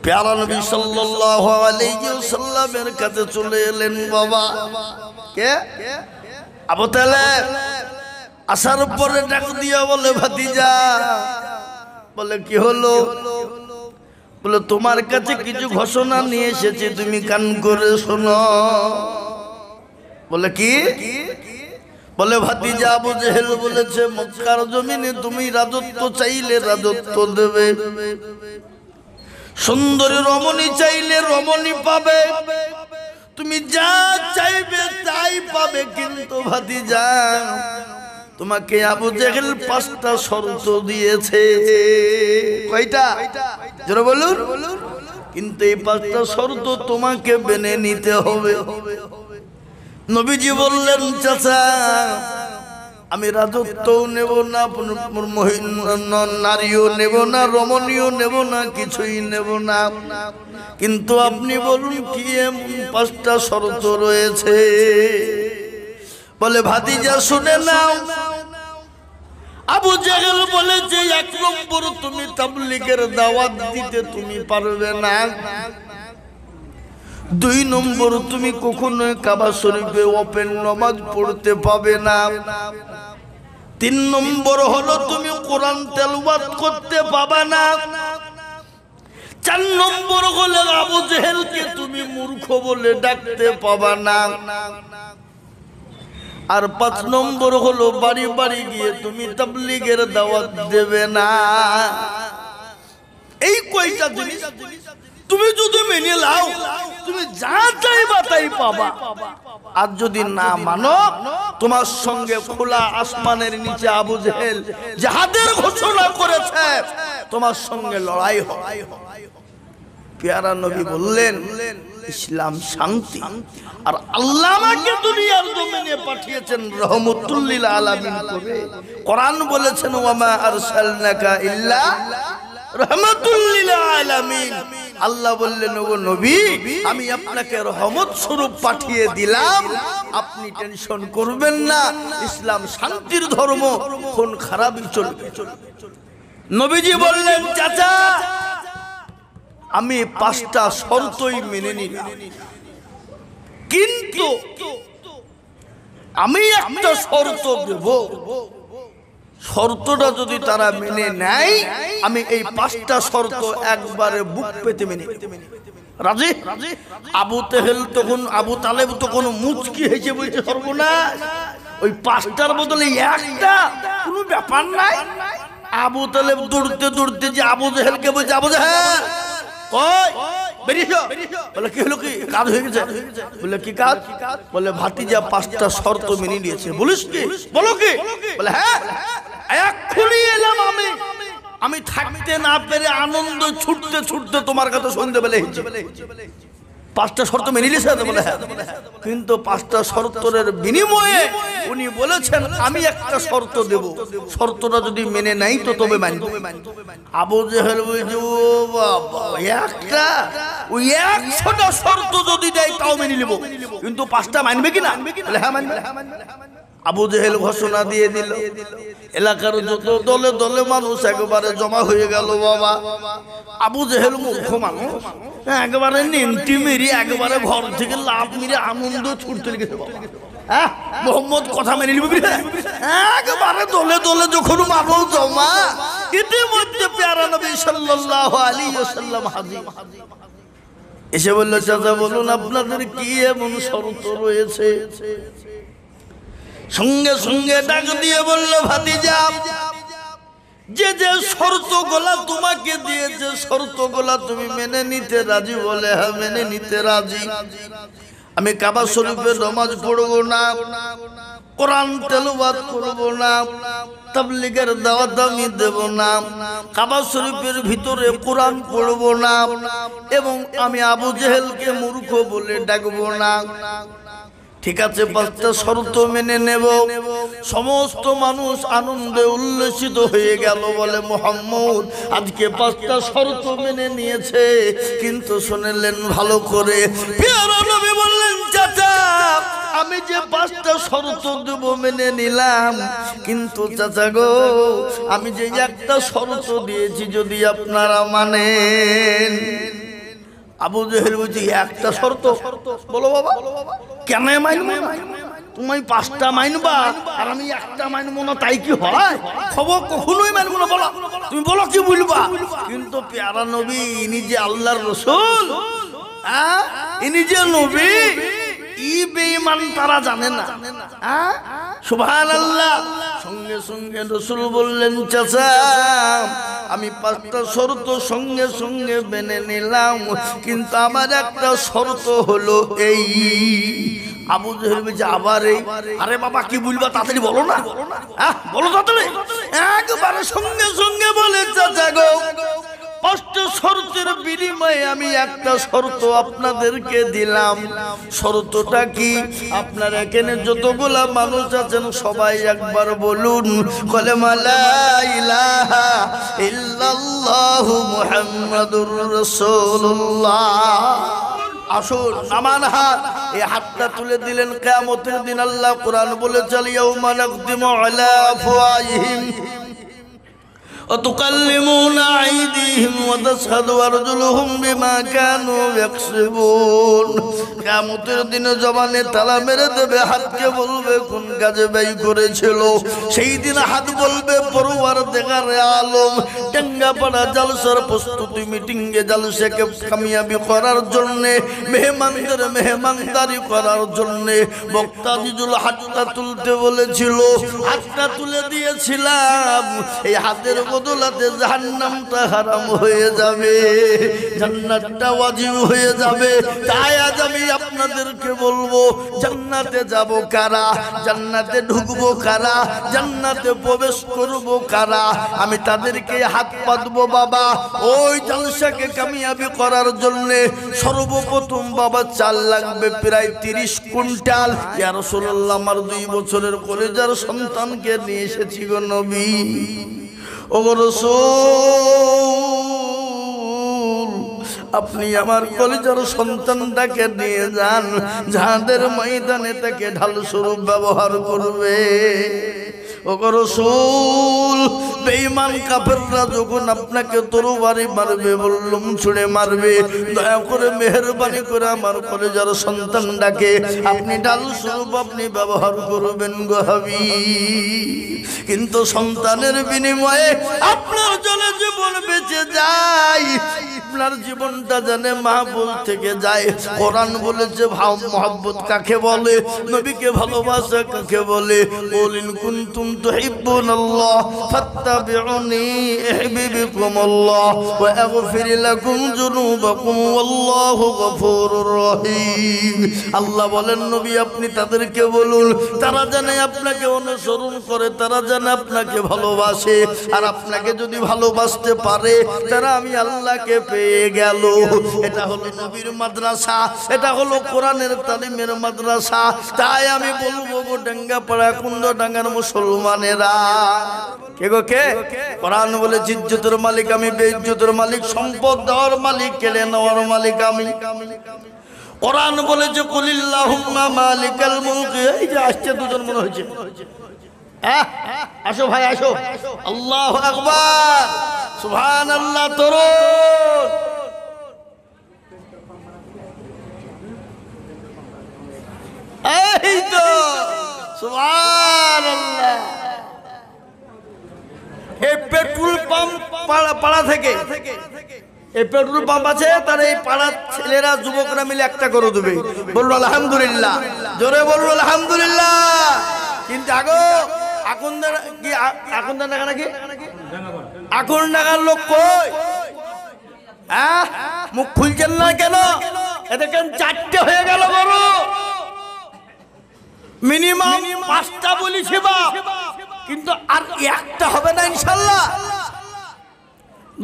প্যারা নবী সাল্লাল্লাহু আলাইহি ওয়াসাল্লামের কাছে চলে এলেন। বাবা কে? আবু তালেব। আসার পরে ডাক দিয়া বলে, ভাতিজা। বলে কি হলো? বলে তোমার কাছে কিছু ঘোষণা নিয়ে এসেছি, তুমি কান করে শোনো। বলে কি? বলে ভাতিজা, আবু জেহেল বলেছে মক্কার জমিনে তুমি রাজত্ব চাইলে রাজত্ব দেবে, সুন্দরী রমণী চাইলে রমণী পাবে, তুমি যা চাইবে তাই পাবে। কিন্তু ভাতিজা, তোমাকে আবু জেহেল 5টা শর্ত দিয়েছে। কয়টা? জোরে বলুন। কিন্তু এই 5টা শর্ত তোমাকে মেনে নিতে হবে। নবীজি বললেন, চাচা আমি রাজত্বও নেব না, নারীও নেব না, রমণীও নেব না, কিছুই নেব না। কিন্তু আপনি বলুন কি এমন 5টা শর্ত রয়েছে? বলে ভাতিজা শুনে নাও। আবু জেহেল বলেছে, 1 নম্বর তুমি তাবলীগের দাওয়াত দিতে তুমি পারবে না। 2 নম্বর তুমি কখনোই কাবা শরীফে ওপেন নামাজ পড়তে পাবে না। 3 নম্বর হলো তুমি কোরআন তেলাওয়াত করতে পাবে না। 4 নম্বর হলো আবু জেহেলকে তুমি মূর্খ বলে ডাকতে পাবে না। আর 5 নম্বর হলো বাড়ি বাড়ি গিয়ে তুমি তাবলীগের দাওয়াত দেবে না। এই কয়টা জিনিস তুমি যদি মেনে নাও, তুমি যা চাইবা তাই পাবা। আর যদি না মানো, তোমার সঙ্গে খোলা আসমানের নিচে আবু জেহেল জিহাদের ঘোষণা করেছে, তোমার সঙ্গে লড়াই হবে। প্যারা নবী বললেন, ইসলাম শান্তি, আর আল্লাহ আমাকে দুনিয়ার জমিনে পাঠিয়েছেন রহমতুল লিল আলামিন করে। কোরআন বলেছেন, ওয়ামা আরসালনাকা ইল্লা রহমতুল লিল আলামিন। আল্লাহ বললেন, ওগো নবী, আমি আপনাকে রহমত স্বরূপ পাঠিয়ে দিলাম, আপনি টেনশন করবেন না। ইসলাম শান্তির ধর্ম, কোন খারাপই চলবে। নবীজি বললেন, চাচা আমি 5টা শর্তই মেনে নিলাম, কিন্তু আমি একটা শর্ত দেব। শর্তটা যদি তারা মেনে নেয়, আমি এই 5টা শর্ত একবারে বুক পেতে মেনে নেব। রাজি? আবু তালেব তখন মুচকি হেসে বলছে, সর্বনাশ, ওই 5টার বদলে একটা, কোনো ব্যাপার নাই। আবু তালেব দৌড়তে দৌড়তে যে আবু জেহেলকে বলছে, আবু জেহেল কই বেরিয়েছো? বলে কি হলো, কি কাজ হয়ে গেছে? বলে কি কাজ? বলে ভাতিজা 5টা শর্ত মেনে নিয়েছে। বলিস কি? বলো কি? বলে হ্যাঁ, এক্ষুনি এলাম আমি থাকতে না পেরে আনন্দ ছুটতে ছুটতে তোমার কাছে সন্ধ্যেবেলা এসেছি। 5টা শর্ত মেনে নিয়েছে? বলে হ্যাঁ। কিন্তু 5টা শর্তের বিনিময়ে উনি বলেছেন, আমি একটা শর্ত দেব, শর্তটা যদি মেনে নাই তো তবে মানব। আবু জেহেল বলছে, ও বাবা, একটা, ওই 100টা শর্ত যদি দেয় তাও মেনে নিব, কিন্তু 5টা মানবে কিনা? বলে হ্যাঁ মানবে। আবু জেহেল ঘোষণা দিয়ে দিল। এলাকার যত দলে দলে মানুষ একবারে জমা হয়ে গেল। বাবা, আবু জেহেল মূর্খ মানুষ, একবারে নেমটি মেরি একবারে ঘর থেকে লাভ মেরে আনন্দ ছুটতে লেগেছে। মোহাম্মদ কথা মেনে নিবি, একবারে দলে দলে যখন মানুষ জমা, ইতিমধ্যে প্যারা নবী সাল্লাল্লাহু আলাইহি ওয়াসাল্লাম হাজির। এসে বলল, চাচা বলুন আপনাদের কি এমন শর্ত রয়েছে? সঙ্গে সঙ্গে ডাক দিয়ে বলল, ভাতিজা, যে যে শর্তগুলা তোমাকে দিয়েছে, শর্তগুলা তুমি মেনে নিতে রাজি? বলে হ্যাঁ, মেনে নিতে রাজি। আমি কাবা শরীফে নামাজ পড়ব না, কোরআন তেলাওয়াত করব না, তাবলীগের দাওয়াত আমি দেব না, কাবা শরীফের ভিতরে কোরআন পড়ব না, এবং আমি আবু জেহেলকে মূর্খ বলে ডাকব না। ঠিক আছে, 5টা শর্ত মেনে নেব। সমস্ত মানুষ আনন্দে উল্লসিত হয়ে গেল। বলে, মুহাম্মদ আজকে 5টা শর্ত মেনে নিয়েছে। কিন্তু শুনলেন ভালো করে, প্রিয় নবী বললেন, চাচা আমি যে 5টা শর্ত দেব মেনে নিলাম, কিন্তু চাচা গো, আমি যে একটা শর্ত দিয়েছি যদি আপনারা মানেন। আবু জেহেল বলছে একটা শর্ত। বলো বাবা, কেন মানবো না? তুমি 5টা মানবা আর আমি একটা মানবো না, তাই কি হয়? খবর কখনোই মানবো না। বলো, তুমি বলো কি বলবা? কিন্তু প্যারা নবী, ইনি যে আল্লাহর রাসূল, ইনি যে নবী, ই বেঈমান তারা জানে না। সুবহানাল্লাহ। সঙ্গে সঙ্গে রাসূল বললেন, চাচা আমি 5টা শর্ত সঙ্গে সঙ্গে মেনে নিলাম, কিন্তু আমার একটা শর্ত হলো এই। আবু জেহেল বলছে, আবার এই? আরে বাবা কি বলবা, তাড়াতাড়ি বলো না, বলো তাড়াতাড়ি। একবারে সঙ্গে সঙ্গে বলে, চাচা গো, 5টা শর্তের বিনিময়ে আমি একটা শর্ত আপনাদেরকে দিলাম। শর্তটা কি? আপনার এখানে যতগুলা মানুষ আছেন সবাই একবার বলুন, কালেমা লা ইলাহা ইল্লাল্লাহু মুহাম্মাদুর রাসূলুল্লাহ। আসুন নামান হাত। এই হাতটা তুলে দিলেন। কিয়ামতের দিন আল্লাহ কোরআন বলেছে, ইয়াউমা নাকদিমু আলা আফওয়াহিহিম وتكلمنا أيديهم وتشهد أرجلهم بما كانوا يكسبون। কিয়ামতের দিনে জবানে তালা মেরে দেবে, হাতকে বলবে কোন কাজে ব্যয় করেছিল। সেই দিন হাত বলবে, পরওয়ারদিগার আলম, টেঙ্গাপাড়া জালসার প্রস্তুতি মিটিংয়ে জালসাকে কামিয়াবি করার জন্য, মেহমানদের মেহমানদারি করার জন্য বক্তা জিজুল হাতটা তুলতে বলেছিল, হাতটা তুলে দিয়েছিলাম। এই হাতের বদলাতে জাহান্নামটা হারাম হয়ে যাবে, জান্নাতটা ওয়াজিব হয়ে যাবে। তাই আজ আমি আপনাদেরকে বলবো, জান্নাতে যাব কারা, জান্নাতে ঢুকবো কারা, জান্নাতে প্রবেশ করব কারা, আমি তাদেরকে হাত পাতবো। বাবা, ওই জালসাকে কামিয়াবি করার জন্য সর্বপ্রথম বাবা চাল লাগবে প্রায় 30 কুইন্টাল। ইয়া রাসূলুল্লাহ, আমার 2 বছরের কলেজার সন্তানকে নিয়ে এসেছি গো নবী। ও রাসূল, আপনি আমার কলিজার সন্তানটাকে নিয়ে যান, যাদের ময়দানে তাকে ঢাল স্বরূপ ব্যবহার করবে। ও রাসূল, বেঈমান কাফেররা যখন আপনাকে তরবারি মারবে, বললুম ছুঁড়ে মারবে, দয়া করে মেহেরবানি করে আমার কলিজার সন্তানটাকে আপনি ঢাল স্বরূপ আপনি ব্যবহার করবেন গো হাবিব। কিন্তু সন্তানের বিনিময়ে আপনার জন্য জীবন বেঁচে যায়, আপনার জীবনটা জানে মাহবুব থেকে যায়। কোরআন বলেছে মহব্বত কাকে বলে, নবীকে ভালোবাসা কাকে বলে। বলিন কুনতুম তুহিব্বুনাল্লাহ ফাত্তাবিউনি ইউহিব্বুকুমুল্লাহ ওয়া আগফির লাকুম যুনুবাকুম ওয়াল্লাহু গফুরুর রহিম। আল্লাহ বলেন, নবী আপনি তাদেরকে বলুন, তারা জানে আপনাকে অনুসরণ করে, তারা জানে আপনাকে ভালোবাসে, আর আপনাকে যদি ভালোবাসতে পারে তারা আমি আল্লাহকে পেয়ে গেল। এটা হলো নবীর মাদ্রাসা, এটা হলো কোরআনের তালিমের মাদ্রাসা। তাই আমি বলবো গো ডেঙ্গাপাড়া কুন্দডাঙ্গার মুসলমানেরা, কে গো কে? কোরআন বলে ইজ্জতের মালিক আমি, বেইজ্জতের মালিক, সম্পদ দেওয়ার মালিক, কেড়ে নেওয়ার মালিক আমি। কোরআন বলেছে কুলিল্লাহুম্মা মালিকাল মুলক। এই যে আসছে দুজন মনে হয়েছে, আসো ভাই আসো। আল্লাহু আকবার, সুবহানাল্লাহ। তরুণ এই তো, সুবহানাল্লাহ। এই পেট্রোল পাম্প পাড়া থেকে, এই পেট্রোল পাম্প আছে, তার এই পাড়ার ছেলেরা যুবকরা মিলে একটা করে দেবে। বললো আলহামদুলিল্লাহ, জোরে বললো আলহামদুলিল্লাহ। কিন্তু এখন দেখা নাকি এখন ডাকার লোক কই? মুখ খুলছেন না কেন? এতে কেন 4টে হয়ে গেল? বড় মিনিমাম 5টা বলিছে বা, কিন্তু আর একটা হবে না ইনশাল্লাহ।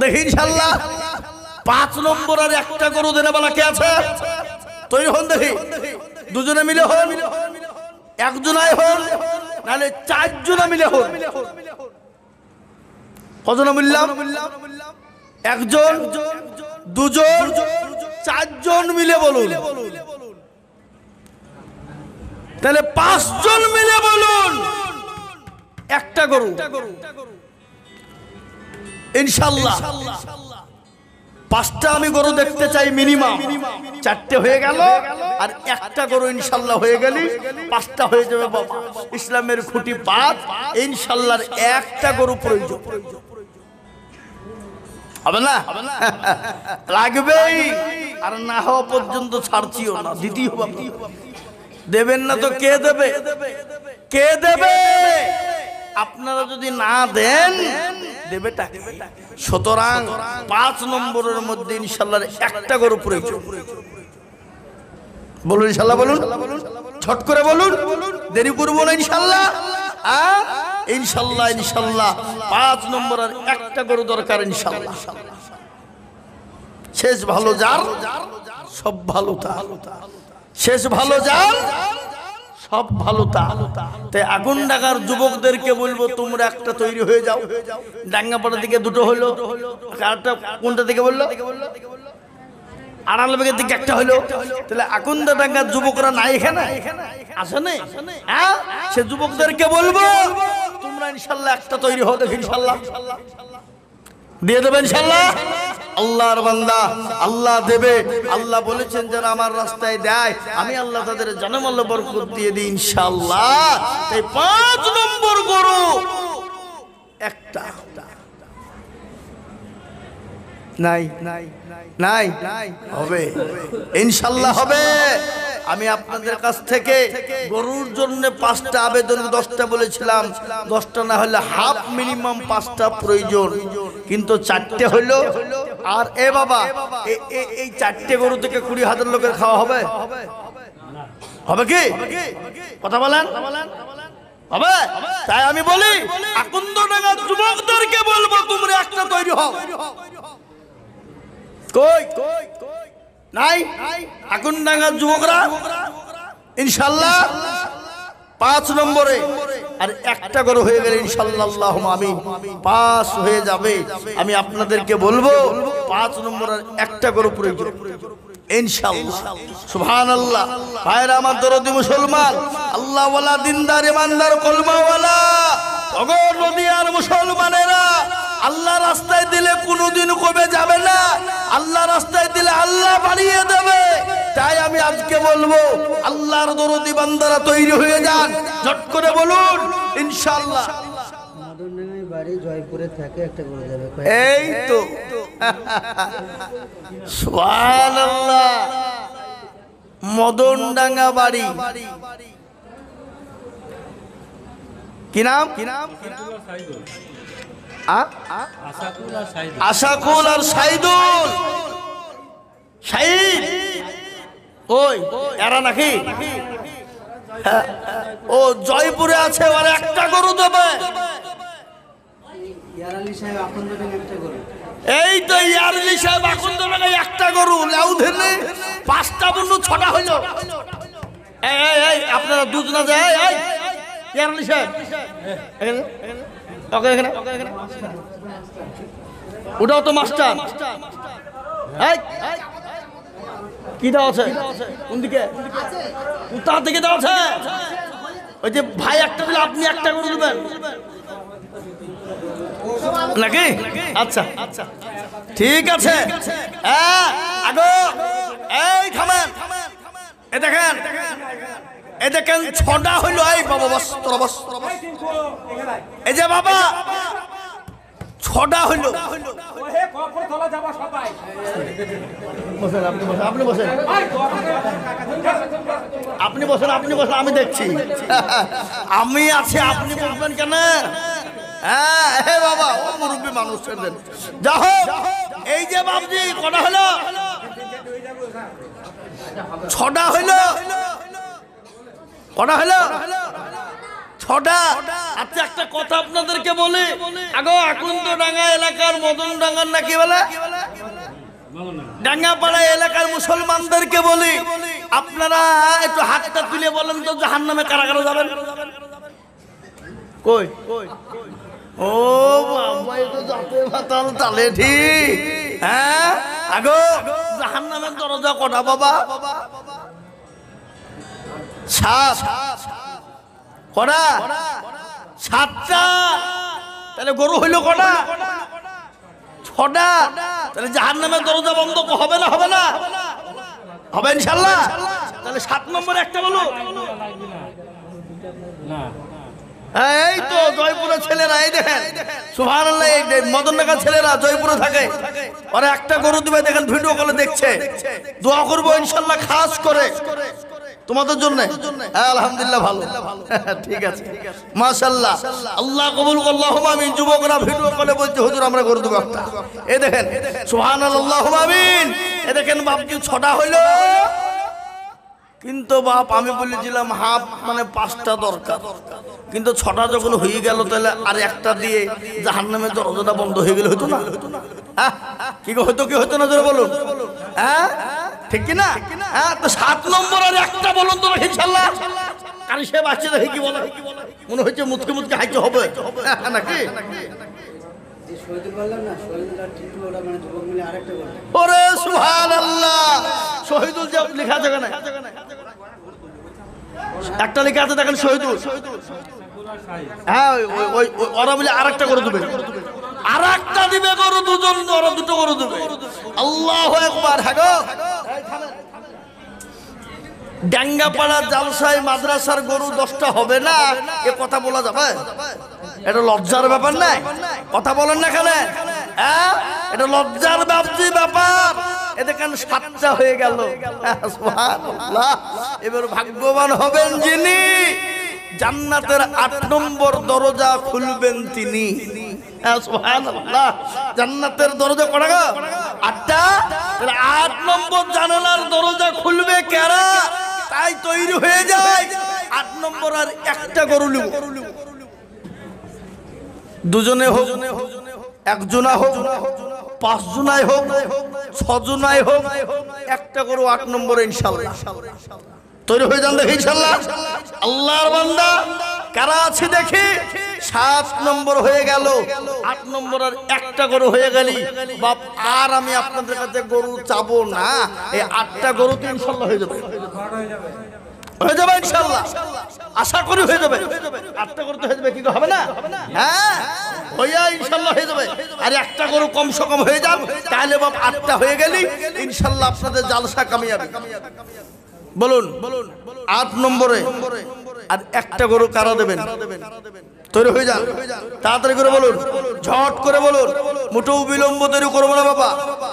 দেখি ইনশাল্লাহ 5 নম্বর আর একটা গরু দেনে বলা কে আছে? তৈরি হন, দেখি দুজনে মিলে হন, একজনাই হন, নাহলে 4 জনে মিলে হন। কজন বললাম? একজন, দুজন, 4 জন মিলে বলুন। তাহলে 5 জন মিলে বলুন একটা গরু ইনশাআল্লাহ। পাঁচটা আমি গরু দেখতে চাই মিনিমাম, চারটে হয়ে গেল আর একটা গরু ইনশাল্লাহ হয়ে গেলি পাঁচটা হয়ে যাবে বাবা। ইসলামের খুঁটি পাঁচ, ইনশাল্লাহর একটা গরু প্রয়োজন হবে না, লাগবেই। আর না হওয়া পর্যন্ত ছাড়ছিও না, দিতেই হবে। দেবেন না তো কে দেবে? কে দেবে? আপনারা যদি না দেন দেবেটা। সুতরাং 5 নম্বরের মধ্যে ইনশাল্লাহ একটা গরু প্রয়োজন। বলুন ইনশাল্লাহ, বলুন ছট করে বলুন, দেরি করবো না ইনশাল্লাহ। ইনশাল্লাহ ইনশাল্লাহ 5 নম্বর আর একটা গরু দরকার ইনশাল্লাহ। শেষ ভালো যার সব ভালো তার, শেষ ভালো যার সব ভালো তার। তাই আগুন ডাঙ্গার যুবকদেরকে বলবো তোমরা একটা তৈরি হয়ে যাও। ডাঙ্গাপাড়া দিকে দুটো হলো, কারটা কোনটা দিকে বললো? আড়ালবেগের দিকে একটা হলো। তাহলে আকুন্দা ডাঙ্গার যুবকরা নাই এখানে? আছে না? হ্যাঁ, সে যুবকদেরকে বলবো তোমরা ইনশাল্লাহ একটা তৈরি হও, দেখো ইনশাল্লাহ দিয়ে দেবে ইনশাল্লাহ। আল্লাহর বান্দা আল্লাহ দেবে। আল্লাহ বলেছেন যারা আমার রাস্তায় দেয় আমি আল্লাহ তাদের জানামাল্লা বরকত দিয়ে দিই ইনশাল্লাহ। তাই 5 নম্বর গরু একটা নাই নাই হবে ইনশাল্লাহ হবে। আমি আপনাদের কাছ থেকে গরুর জন্য 5টা আবেদন, 10টা বলেছিলাম, 10টা না হলে হাফ মিনিমাম 5টা প্রয়োজন, কিন্তু 4টে হইলো। আর এ বাবা এই 4টে গরু থেকে 20,000 লোকের খাওয়া হবে? হবে কি? কথা বলেন হবে? তাই আমি বলি আকুন্দডাঙ্গার যুবকদেরকে বলবো তোমরা একটা তৈরি হও। কই নাই আকুন্দডাঙ্গার যুবকরা ইনশাল্লাহ 5 নম্বরে আর একটা গরু হয়ে গেলে ইনশাল্লাহ আল্লাহুম্মা আমিন 5 হয়ে যাবে। আমি আপনাদেরকে বলবো 5 নম্বর আর একটা গরু প্রয়োজন ইনশাআল্লাহ। সুবহানাল্লাহ। ভাইরা আমার দরদি মুসলমান, আল্লাহ ওয়ালা দিনদার ইমানদার কলমাওয়ালা ওগো নদিয়ার মুসলমানেরা, আল্লাহ রাস্তায় দিলে কোনোদিন কমে যাবে না, আল্লাহ রাস্তায় দিলে আল্লাহ বাড়িয়ে দেবে। তাই আমি আজকে বলবো আল্লাহর দরদি বান্দারা তৈরি হয়ে যান, ঝট করে বলুন ইনশাআল্লাহ। বাড়ি জয়পুরে থাকে, একটা করে যাবে। এই তো সুবহানাল্লাহ। মদনডাঙ্গা বাড়ি কি নাম? আশাকুল আর সাইদুল। সাইদ ওই এরা নাকি? ও জয়পুরে আছে, ওর একটা গরু দেবে। এই তো ইয়ারলি সাহেব আকুন্দডাঙ্গায় একটা গরু লাউ ধরলে 5টা বন্ধু 6টা হইল। এই আপনারা দুধ না যায় ইয়ারলি সাহেব এখানে ওটাও তো মাস্টার। কি দেওয়া আছে? কোন দিকে? তার দিকে দেওয়া আছে। ওই যে ভাই একটা দিলে আপনি একটা করে দেবেন নাকি? আচ্ছা আচ্ছা ঠিক আছে। আগো এই থামেন, এ দেখেন এ দেখেন 6টা হইলো। এই বাবা বস, তোরা বস। এই যে বাবা 6টা হইলো। আপনি বসেন, আপনি বসেন, আপনি বসেন, আমি দেখছি। আমি আছি, আপনি বসবেন কেন? হ্যাঁ বাবা, ও মুরব্বী মানুষ যা হোক। এই যে বাবজি কটা হলো? 6টা হইলো। কটা হলো? 6টা। আচ্ছা একটা কথা আপনাদেরকে বলি, আগো আকুন্দডাঙ্গা এলাকার মদনডাঙ্গার নাকি বলে ডাঙ্গাপাড়া এলাকার মুসলমানদেরকে বলি, আপনারা একটু হাতটা তুলে বলেন তো জাহান্নামে কারা কারা যাবেন? কই ও বাবা, এটা যাতে ভাতাল তালে ঠিক। হ্যাঁ আগো জাহান্নামের দরজা কটা বাবা? 7। কটা? 7টা। তাহলে গরু হইল কটা? হঠাৎ, তাহলে জাহান্নামের দরজা বন্ধ হবে না? হবে না? হবে ইনশাআল্লাহ। তাহলে 7 নম্বরে একটা বলো। এই তো জয়পুরের ছেলেরা, এই দেখেন সুবহানাল্লাহ, এই মদননগর ছেলেরা জয়পুরে থাকে, ওরা একটা গরু দিবে, দেখেন ভিডিও কলে দেখছে। দোয়া করবো ইনশাআল্লাহ খাস করে তোমাদের জন্য। আলহামদুলিল্লাহ, ভালো, ঠিক আছে, মাশাআল্লাহ, আল্লাহ কবুল করুন, আল্লাহুম্মা আমিন। যুবকরা ভিডিও কলে বলছে হুজুর আমরা গরু দেবো একটা। এই দেখেন সুবহানাল্লাহ, আল্লাহুম্মা আমিন। এই দেখেন বাপজি 6টা হইলো, কিন্তু বাপ আমি বলেছিলাম হাফ মানে 5টা দরকার, কিন্তু 6টা যখন হয়ে গেল তাহলে আর একটা দিয়ে জাহান্নামের দরজাটা বন্ধ হয়ে গেলে হতো না? হ্যাঁ, কি হতো, কি হতো না জোরে বলুন? হ্যাঁ, ঠিক কি না? হ্যাঁ, তো 7 নম্বর আর একটা বলুন তো ইনশাআল্লাহ। কারি সে বাচ্চা দেখে কি বলে, মনে হচ্ছে মুতকে মুতকে হাইতে হবে নাকি? ওরে সুবহানাল্লাহ, শহীদুল যে লেখা আছে কেন? একটা লেখা আছে দেখেন শহীদুল। হ্যাঁ, ওরা বলে আরেকটা করে দেবে, আরেকটা দিবে গরু, দুজন, ওরা দুটো গরু দেবে। আল্লাহু আকবার। হ্যাঁ গো, ডাঙ্গাপাড়া জালসায় মাদ্রাসার গরু 10টা হবে না, এ কথা বলা যাবে? এটা লজ্জার ব্যাপার নাই? কথা বলেন না কেন? হ্যাঁ, এটা লজ্জার ব্যাপার। এ দেখেন 7টা হয়ে গেল। সুবহানাল্লাহ। এবার ভাগ্যবান হবেন যিনি জান্নাতের 8 নম্বর দরজা খুলবেন তিনি। সুবহানাল্লাহ। জান্নাতের দরজা কটা গো? 8টা। 8 নম্বর জানালার দরজা খুলবে কারা? তাই তৈরি হয়ে যায় 8 নম্বর আর একটা গরু নিব। দুজনে হোক, একজনা হোক, 5 জনাই হোক, 6 জনাই হোক, একটা গরু 8 নম্বরে ইনশাআল্লাহ তৈরি হয়ে যান। দেখি ইনশাআল্লাহ আল্লাহর বান্দা কারা আছে দেখি। 7 নম্বর হয়ে গেল, 8 নম্বর আর একটা গরু হয়ে গেলি বাপ, আর আমি আপনাদের কাছে গরু চাবো না। এই 8টা গরু তো ইনশাআল্লাহ হয়ে যাবে, হয়ে যাবে ইনশাআল্লাহ, আশা করি হয়ে যাবে। 8টা গরু তো হয়ে যাবে, কি হবে না? হ্যাঁ, হইয়া ইনশাআল্লাহ হয়ে যাবে। আর একটা গরু কমসে কম হয়ে যান, তাহলে বাপ 8টা হয়ে গেলি ইনশাআল্লাহ আপনাদের জালসা কামিয়াবি। বলুন 8 নম্বরে আর একটা গরু কারা দেবেন? তৈরি হয়ে যান, তাড়াতাড়ি করে বলুন, ঝট করে বলুন, মোটেও বিলম্ব তৈরি করবো না বাবা।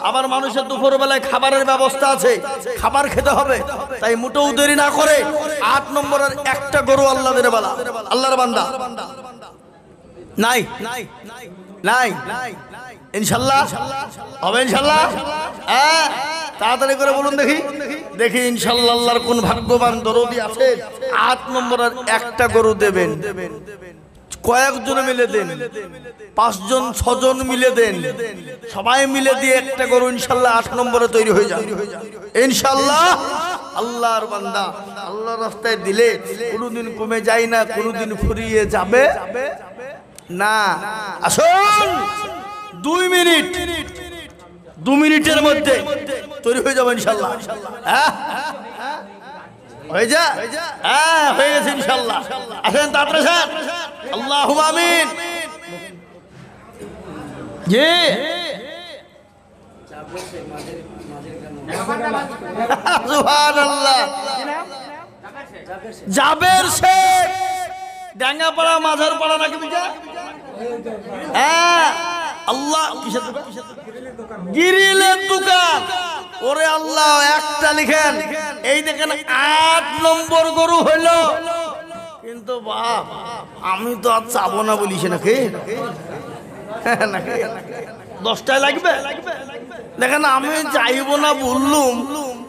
আবার মানুষের দুপুর বেলায় খাবারের ব্যবস্থা আছে, খাবার খেতে হবে, তাই মোটেও দেরি না করে 8 নম্বর আর একটা গরু আল্লাহ দেরে বলা। আল্লাহর বান্দা নাই নাই ইনশাআল্লাহ হবে, ইনশাআল্লাহ। হ্যাঁ, তাড়াতাড়ি করে বলুন দেখি, দেখি ইনশাআল্লাহ আল্লাহর কোন ভাগ্যবান দরদি আছে 8 নম্বর আর একটা গরু দেবেন। কয়েকজন মিলে দেন, 5 জন 6 জন মিলে দেন, সবাই মিলে দিয়ে একটা গরু ইনশাআল্লাহ 8 নম্বরে তৈরি হয়ে যায় ইনশাআল্লাহ। আল্লাহর বান্দা আল্লাহর রাস্তায় দিলে কোনোদিন কমে যায় না, কোনোদিন ফুরিয়ে যাবে না। আসুন 2 মিনিট, 2 মিনিটের মধ্যে তৈরি হয়ে যাবে ইনশাআল্লাহ। হ্যাঁ, হয়ে যা, হ্যাঁ হয়ে গেছে ইনশাআল্লাহ। আসেন তাড়াতাড়ি আসেন। আল্লাহুম্মা আমিন। জি, সুবহানাল্লাহ। জাবের শেখ, ডাঙ্গাপাড়া মাঝার পাড়া নাকি বুঝা? হ্যাঁ, আল্লাহ কিসের দোকান? গ্রিলের দোকান। ওরে আল্লাহ, একটা লিখেন। এই দেখেন 8 নম্বর গরু হইল, কিন্তু বাপ আমি তো আর চাবো না বলিস নাকি? 10টায় লাগবে। দেখেন আমি চাইব না বললুম,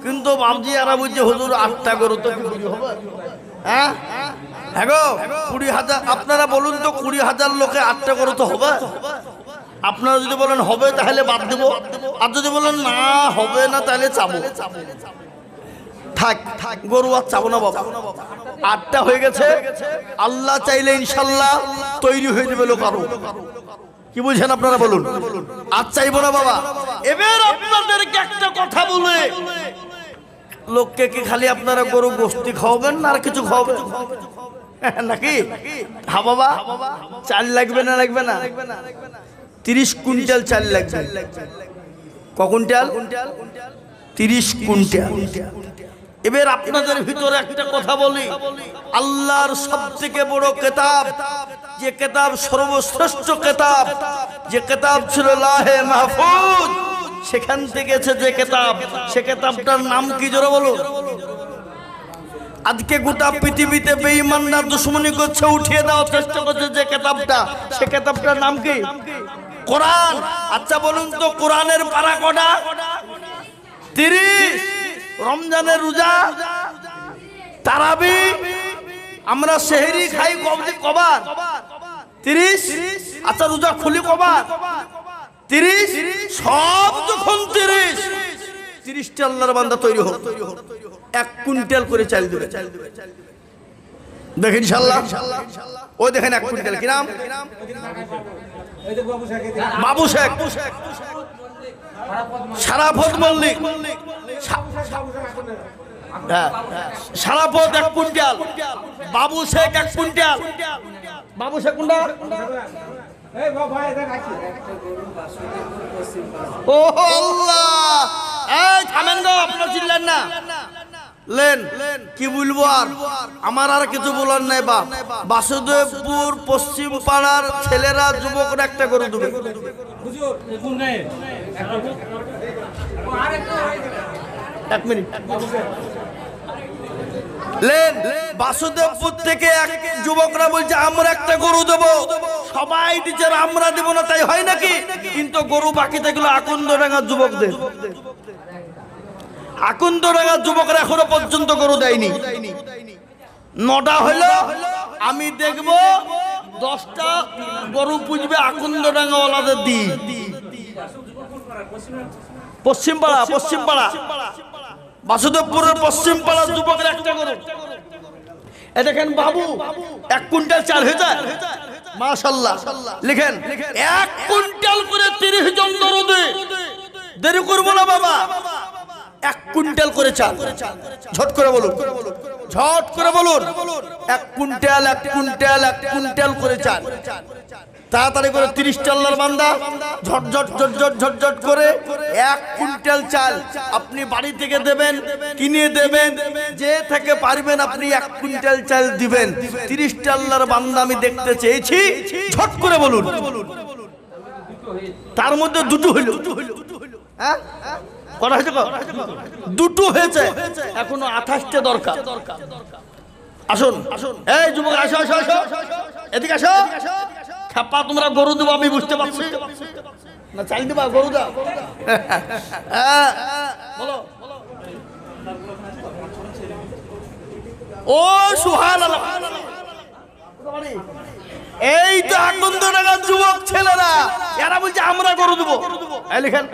কিন্তু বাবজি এরা বলছে হুজুর 8টা গরু তো হবে। হ্যাঁ হ্যাঁ গো, 20,000 আপনারা বলুন তো, 20,000 লোকে 8টা গরু তো হবে? আপনারা যদি বলেন হবে তাহলে বাদ দেব, আর যদি বলেন না হবে না তাহলে চাবো। থাক, গরু আর চাবো না বাবা। 8টা হয়ে গেছে, আল্লাহ চাইলে ইনশাআল্লাহ তৈরি হয়ে যাবে লোক আরো। কি বুঝছেন আপনারা বলুন? আর চাইবো না বাবা। এবার আপনাদেরকে একটা কথা বলে, লোককে কি খালি আপনারা গরু গোস্তি খাওয়াবেন না আর কিছু খাওয়াবেন নাকি? হ্যাঁ বাবা, চাল লাগবে না? লাগবে না? 30 কুইন্টাল চাল লাগবে। ক কুইন্টাল? 30 কুইন্টাল। এবার আপনাদের ভিতরে একটা কথা বলি, আল্লাহর সবথেকে বড় কিতাব, যে কিতাব সর্বশ্রেষ্ঠ কিতাব, যে কিতাব ছিল লাহে মাহফুজ, সেখান থেকে যে কিতাব, সে কিতাবটার নাম কি জোরে বলো? আজকে গোটা পৃথিবীতে বেঈমানরা দুশমনি করছে, উঠিয়ে দেওয়ার চেষ্টা করছে যে কিতাবটা, সে কিতাবটার নাম কি? কোরআন। আচ্ছা বলুন তো, কোরআনের পারা কটা? 30। রমজানের রোজা, তারাবি, আমরা সেহরি খাই কবার? 30। আচ্ছা রোজা খুলি কবার? 30। সব যখন 30টা আল্লাহর বান্দা তৈরি হোক, 1 কুইন্টাল করে চাল দেবে। দেখেন ইনশাআল্লাহ। ওই দেখেন 1 কুইন্টাল। কি নাম? বাবু শেখ, সারাফত মল্লিক। সারাফত 1 কুইন্টাল, বাবু শেখ 1 কুইন্টাল। বাবু শেখ কোনটা? ও আল্লাহ, এই থামেন গো, আপনারা চিনলেন না? লেন, কি বলবো আর, আমার আর কিছু বলার নাই। বাসুদেবপুর পশ্চিম পাড়ার ছেলেরা, যুবকরা একটা গরু দেবে। এক মিনিট লেন। বাসুদেবপুর থেকে এক যুবকরা বলছে আমরা একটা গরু দেবো। সবাই দিচ্ছে আমরা দেবো না, তাই হয় নাকি? কিন্তু গরু বাকি থাকলো আকন্দডাঙ্গার যুবকদের। আকন্দডাঙ্গার যুবকরা এখনো পর্যন্ত গরু দেয়নি। 9টা হলো, আমি দেখবো 10টা গরু পুজবে আকন্দডাঙ্গা ওলাদের দিই। পশ্চিম পাড়া, পশ্চিম পাড়া, বাসুদেবপুরের পশ্চিম পাড়ার যুবকের একটা গরু। এ দেখেন বাবু, 1 কুইন্টাল চাল হয়ে যায় মাশাআল্লাহ। লিখেন 1 কুইন্টাল করে 30 জন দরদে। দেরি করবো না বাবা, 1 কুইন্টাল করে চাল। ঝট করে বলুন, ঝট করে বলুন। 1 কুইন্টাল, 1 কুইন্টাল, 1 কুইন্টাল করে চাল। তাড়াতাড়ি করে 30টা আল্লাহর বান্দা ঝটঝট ঝটঝট ঝটঝট করে 1 কুইন্টাল চাল আপনি বাড়ি থেকে দেবেন, কিনে দেবেন। যে থেকে পারবেন আপনি 1 কুইন্টাল চাল দিবেন। 30টা আল্লাহর বান্দা আমি দেখতে চেয়েছি, ঝট করে বলুন। তার মধ্যে 2টো হইল। হ্যাঁ, কটা হয়েছে? 2টো হয়েছে, এখনো 28টা দরকার। আসুন, এই যুবক আসো, আসো, আসো, এদিকে আসো। খাপা, তোমরা গরু দেবো আমি বুঝতে পারছি না, চাল দেবা গরু দাও। বলো ও সুবহানাল্লাহ। এই তো আকন্দডাঙ্গার যুবক ছেলেরা, এরা বলছে আমরা গরু দেবো। লেখেন,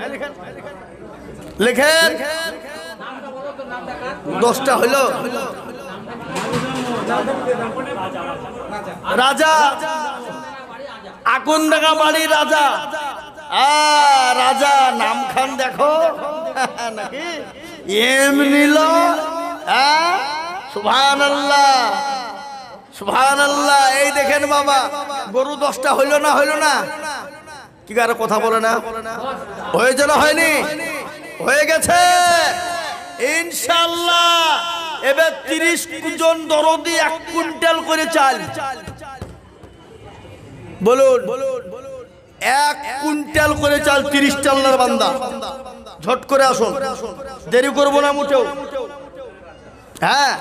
লেখেন। 10টা হইলো। রাজা, আকন্দডাঙ্গা বাড়ি রাজা। রাজা নাম খান দেখো নাকি এমনি লো। সুবহানাল্লাহ, সুবহানাল্লাহ। এই দেখেন বাবা, গরু 10টা হইল না? হইল না? কি কারো কথা বলে না? হয়েছে না হয়নি? হয়ে গেছে ইনশাআল্লাহ। এবার 30 জন দরদি 1 কুইন্টাল করে চাল। বলুন, 1 কুইন্টাল করে চাল 30টা আল্লাহর বান্দা। ঝট করে আসুন, দেরি করবো না মোটেও। হ্যাঁ,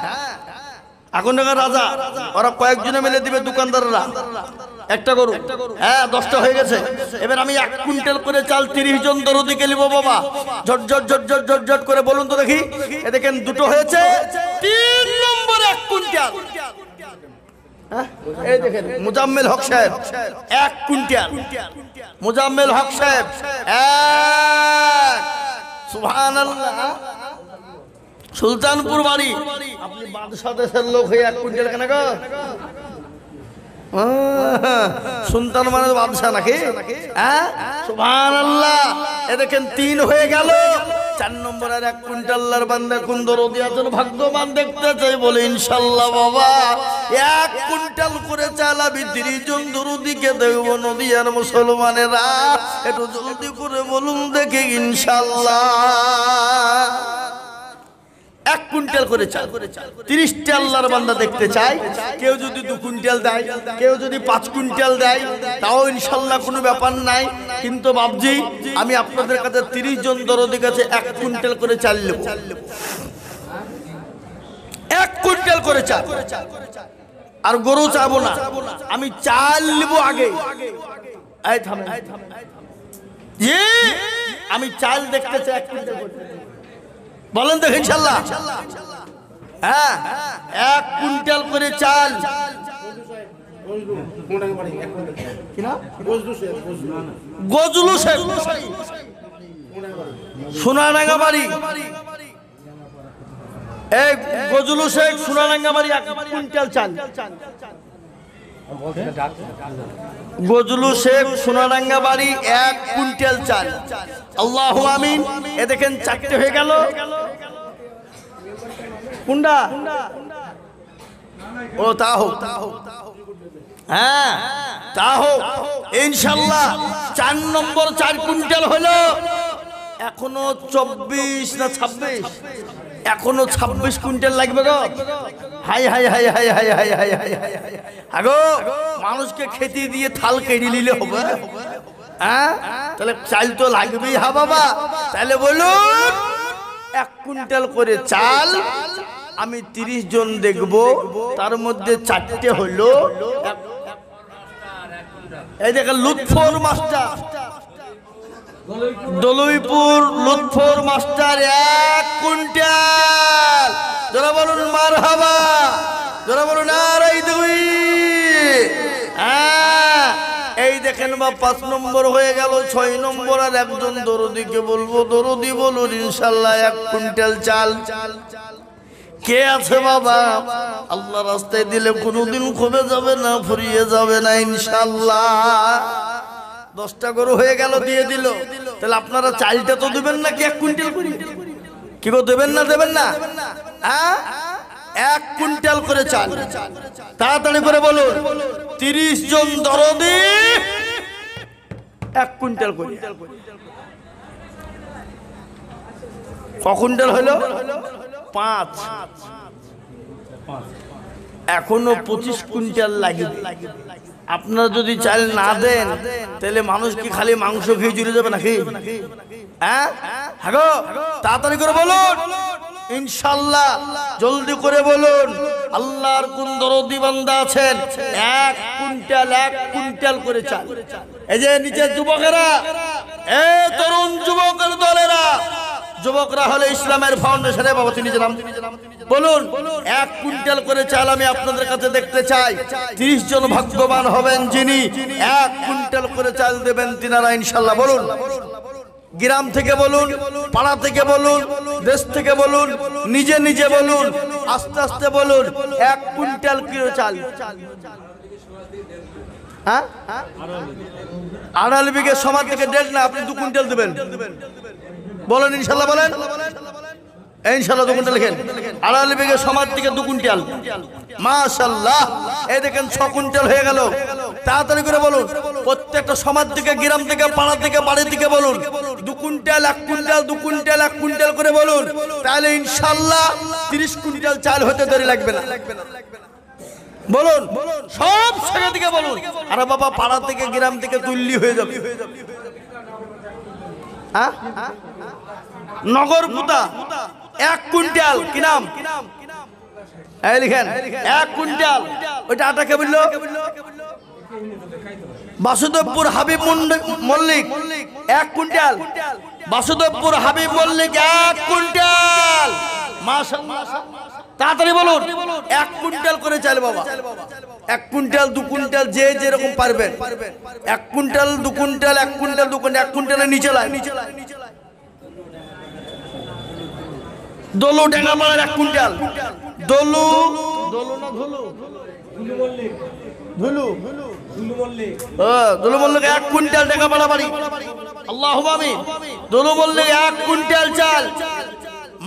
আকন্দডাঙ্গার রাজা, ওরা কয়েকজনে মিলে দিবে দোকানদাররা একটা গরু। হ্যাঁ, 10টা হয়ে গেছে। এবার আমি 1 কুইন্টাল করে চাল 30 জন দরদিকে নিব বাবা। ঝট ঝট ঝট ঝট ঝট ঝট করে বলুন তো দেখি। এ দেখেন 2টো হয়েছে, 3 নম্বর 1 কুইন্টাল। এই দেখেন মুজাম্মেল হক সাহেব 1 কুইন্টাল। মুজাম্মেল হক সাহেব, সুবহানাল্লাহ। সুলতানপুর বাড়ি। আপনি বাদশা দেশের লোক হয়ে 1 কুইন্টাল কেন গো? সুলতান মানে বাদশাহ নাকি? হ্যাঁ, সুবহানাল্লাহ। এ দেখেন 3 হয়ে গেল। 4 নম্বরের 1 কুইন্টাল আল্লাহর বান্দা কোন দরদি আছেন ভাগ্যবান দেখতে চাই বলে ইনশাআল্লাহ বাবা 1 কুইন্টাল করে চাল আমি 30 জন দরদিকে দেব। নদিয়ার মুসলমানেরা একটু জলদি করে বলুন দেখে ইনশাআল্লাহ। 1 কুইন্টাল করে চাল 30টা আল্লাহর বান্দা দেখতে চাই। কেউ যদি 2 কুইন্টাল দেয়, কেউ যদি 5 কুইন্টাল দেয়, তাও ইনশাআল্লাহ কোনো ব্যাপার নাই। কিন্তু বাবজি আমি আপনাদের কাছে 30 জন দরদির কাছে 1 কুইন্টাল করে চাল নেব। 1 কুইন্টাল করে চাল, আর গরু চাবো না, আমি চাল নেব আগে। এই থামেন, জি আমি চাল দেখতে চাই 1 কুইন্টাল করে। বলেন তো ইনশাআল্লাহ। হ্যাঁ, 1 কুইন্টাল করে চাল। গজলু শেখ, সোনারাঙ্গা বাড়ি। এই গজলু শেখ সোনারাঙ্গা বাড়ি 1 কুইন্টাল চাল। গজলু শেখ সোনারাঙ্গা বাড়ি 1 কুইন্টাল চাল। আল্লাহু আমিন। এ দেখেন 4টে হয়ে গেল। কুন্ডা ও তা হোক, হ্যাঁ তা হোক ইনশাআল্লাহ। 4 নম্বর 4 কুইন্টাল হলো। এখনো 24 না 26, এখনো 26 কুইন্টাল লাগবে গো। হাই হাই হাই হাই হাই হাই হাই হাই হাই আগো, মানুষকে খেতে দিয়ে থাল কেড়ে নিলে হবে? হ্যাঁ, তাহলে চাল তো লাগবেই। হ্যাঁ বাবা, তাহলে বলুন 1 কুইন্টাল করে চাল আমি 30 জন দেখব, তার মধ্যে 4টে হলো। এই দেখেন Lutfor master, Daluipur Lutfor master 1 quintal. যারা বলুন মারহাবা, যারা বলুন নারাই দুই। হ্যাঁ, এই দেখেন বা 5 নম্বর হয়ে গেল। 6 নম্বর আর একজন দরদিকে বলবো, দরদি বলুন ইনশাআল্লাহ 1 কুইন্টাল চাল। কে আছে বাবা? আল্লাহ রাস্তায় দিলে কোনোদিন কমে যাবে না, ফুরিয়ে যাবে না ইনশাআল্লাহ। 10টা গরু হয়ে গেল, দিয়ে দিল। তাহলে আপনারা চালটা তো দেবেন না কি 1 কুইন্টাল করে? কি গো, দেবেন না দেবেন না? হ্যাঁ, 1 কুইন্টাল করে চাল। তাড়াতাড়ি করে বলুন। 30 জন দরদি 1 কুইন্টাল করে। ক কুইন্টাল হলো? 5। এখনো 25 কুইন্টাল লাগবে। আপনারা যদি চাল না দেন তাহলে মানুষ কি খালি মাংস খেয়ে জুড়ে যাবে নাকি? হ্যাঁ, হ্যাঁ, তাড়াতাড়ি করে বলুন ইনশাআল্লাহ। জলদি করে বলুন। আল্লাহর কোন দরদি বান্দা আছেন 1 কুইন্টাল করে চাল? এই যে নিচের যুবকেরা, এই তরুণ যুবকের দলেরা, যুবকরা হলে ইসলামের ফাউন্ডেশনে বাবা তিনি নাম বলুন। 1 কুইন্টাল করে চাল আমি আপনাদের কাছে দেখতে চাই। 30 জন ভাগ্যবান হবেন যিনি 1 কুইন্টাল করে চাল দেবেন তিনারা ইনশাআল্লাহ। বলুন, গ্রাম থেকে বলুন, পাড়া থেকে বলুন, দেশ থেকে বলুন, নিজে নিজে বলুন, আস্তে আস্তে বলুন। 1 কুইন্টাল করে চাল। হ্যাঁ, 2.5 বিঘে সমাজ থেকে 1.5 না, আপনি 2 কুইন্টাল দেবেন। বলেন ইনশাআল্লাহ, বলেন ইনশাআল্লাহ। 2 কুইন্টাল লিখেন। 2.5 বিঘে সমাজ থেকে 2 কুইন্টাল। মাশাআল্লাহ। এই দেখেন 6 কুইন্টাল হয়ে গেল। তাড়াতাড়ি করে বলুন। প্রত্যেকটা সমাজ থেকে, গ্রাম থেকে, পাড়া থেকে, বাড়ি থেকে বলুন 2 কুইন্টাল 1 কুইন্টাল 2 কুইন্টাল 1 কুইন্টাল করে বলুন। তাহলে ইনশাআল্লাহ 30 কুইন্টাল চাল হতে দেরি লাগবে না। বলুন, সব জায়গা থেকে বলুন। আরে বাবা, পাড়া থেকে, গ্রাম থেকে তুল্লি হয়ে যাবে। হ্যাঁ, নগর পুতা 1 কুইন্টাল। কি নাম? এই লিখেন 1 কুইন্টাল। ওইটা আটাকে বললো বাসুদেবপুর হাবিব মল্লিক 1 কুইন্টাল। বাসুদেবপুর হাবিব মল্লিক 1 কুইন্টাল। মাশাআল্লাহ। তাড়াতাড়ি বলুন। 1 কুইন্টাল করে চাল বাবা। 1 কুইন্টাল 2 কুইন্টাল যে যেরকম পারবেন। 1 কুইন্টাল 2 কুইন্টাল 1 কুইন্টাল 2 কুইন্টাল 1 কুইন্টালের নিচে লাই। দলু ডেঙ্গামার 1 কুইন্টাল। দলু না ধলু ধুলু দুলু মল্লিক 1 কুইন্টাল টাকা বাড়াবাড়ি আল্লাহুম্মা আমিন। দুলু মল্লিক 1 কুইন্টাল চাল